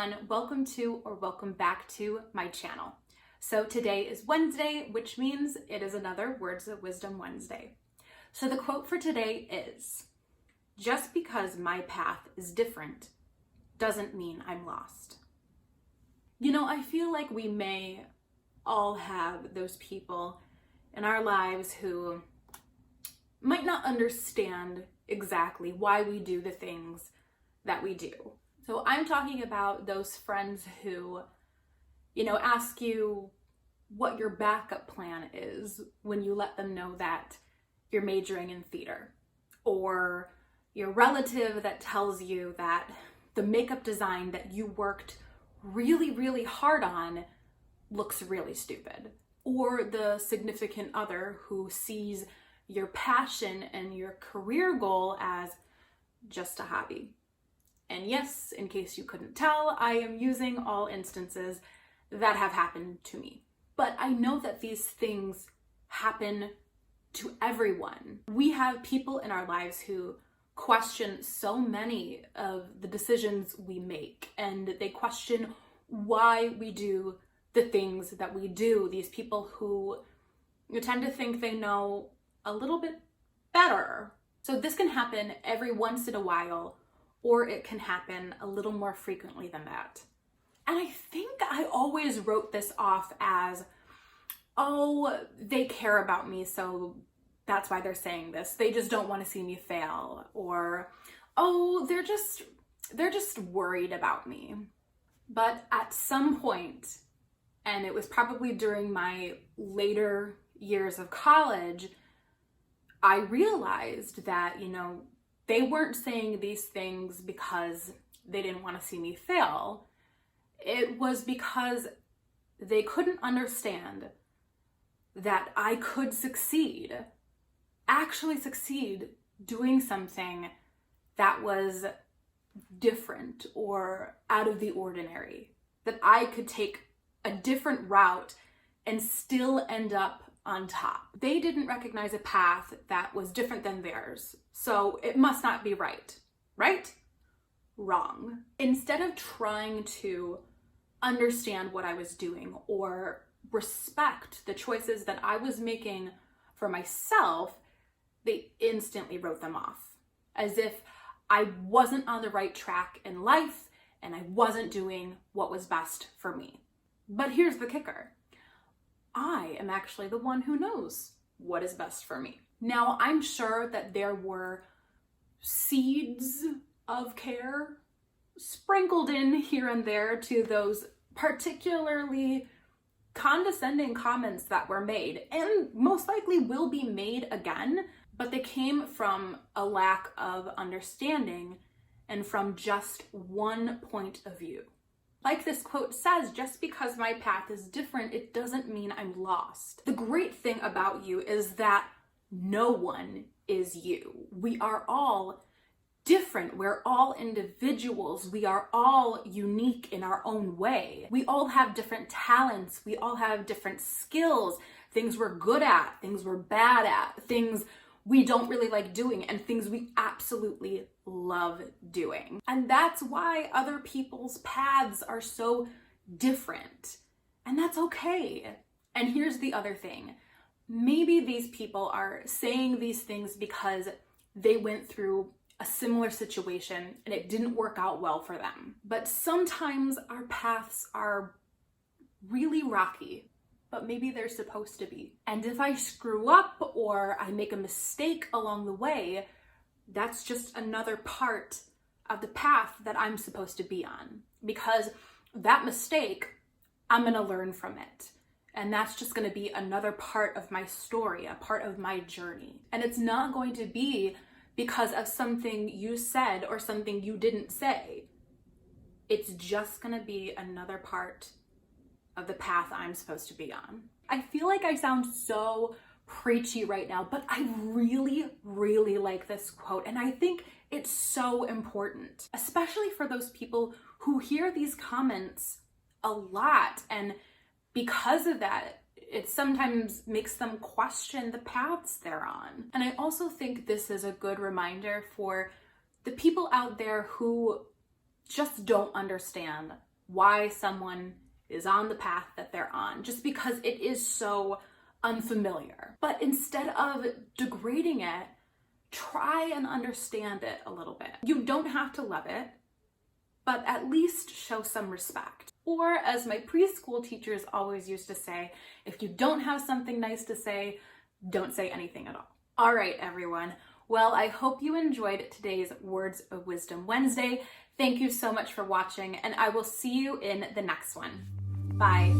everyone, welcome to or welcome back to my channel. So today is Wednesday, which means it is another Words of Wisdom Wednesday. So the quote for today is, "Just because my path is different doesn't mean I'm lost." You know, I feel like we may all have those people in our lives who might not understand exactly why we do the things that we do. So I'm talking about those friends who, ask you what your backup plan is when you let them know that you're majoring in theater, or your relative that tells you that the makeup design that you worked really, really hard on looks really stupid, or the significant other who sees your passion and your career goal as just a hobby. And yes, in case you couldn't tell, I am using all instances that have happened to me. But I know that these things happen to everyone. We have people in our lives who question so many of the decisions we make, and they question why we do the things that we do. These people who you tend to think they know a little bit better. So this can happen every once in a while, or it can happen a little more frequently than that. And I think I always wrote this off as, oh, they care about me, so that's why they're saying this. They just don't want to see me fail. Or, oh, they're just worried about me. But at some point, and it was probably during my later years of college, I realized that, they weren't saying these things because they didn't want to see me fail. It was because they couldn't understand that I could actually succeed doing something that was different or out of the ordinary, that I could take a different route and still end up on top. They didn't recognize a path that was different than theirs, so it must not be right. Right? Wrong. Instead of trying to understand what I was doing or respect the choices that I was making for myself, they instantly wrote them off, as if I wasn't on the right track in life and I wasn't doing what was best for me. But here's the kicker. I am actually the one who knows what is best for me. Now, I'm sure that there were seeds of care sprinkled in here and there to those particularly condescending comments that were made, and most likely will be made again, but they came from a lack of understanding and from just one point of view. Like this quote says, just because my path is different, it doesn't mean I'm lost. The great thing about you is that no one is you. We are all different. We're all individuals. We are all unique in our own way. We all have different talents. We all have different skills, things we're good at, things we're bad at, things we don't really like doing, and things we absolutely love doing. And that's why other people's paths are so different. And that's okay. And here's the other thing. Maybe these people are saying these things because they went through a similar situation and it didn't work out well for them. But sometimes our paths are really rocky, but maybe they're supposed to be. And if I screw up or I make a mistake along the way, that's just another part of the path that I'm supposed to be on. Because that mistake, I'm gonna learn from it. And that's just gonna be another part of my story, a part of my journey. And it's not going to be because of something you said or something you didn't say. It's just gonna be another part of the path I'm supposed to be on. I feel like I sound so preachy right now, but I really, really like this quote. And I think it's so important, especially for those people who hear these comments a lot. And because of that, it sometimes makes them question the paths they're on. And I also think this is a good reminder for the people out there who just don't understand why someone is on the path that they're on, just because it is so unfamiliar. But instead of degrading it, try and understand it a little bit. You don't have to love it, but at least show some respect. Or as my preschool teachers always used to say, if you don't have something nice to say, don't say anything at all. All right, everyone. Well, I hope you enjoyed today's Words of Wisdom Wednesday. Thank you so much for watching, and I will see you in the next one. Bye.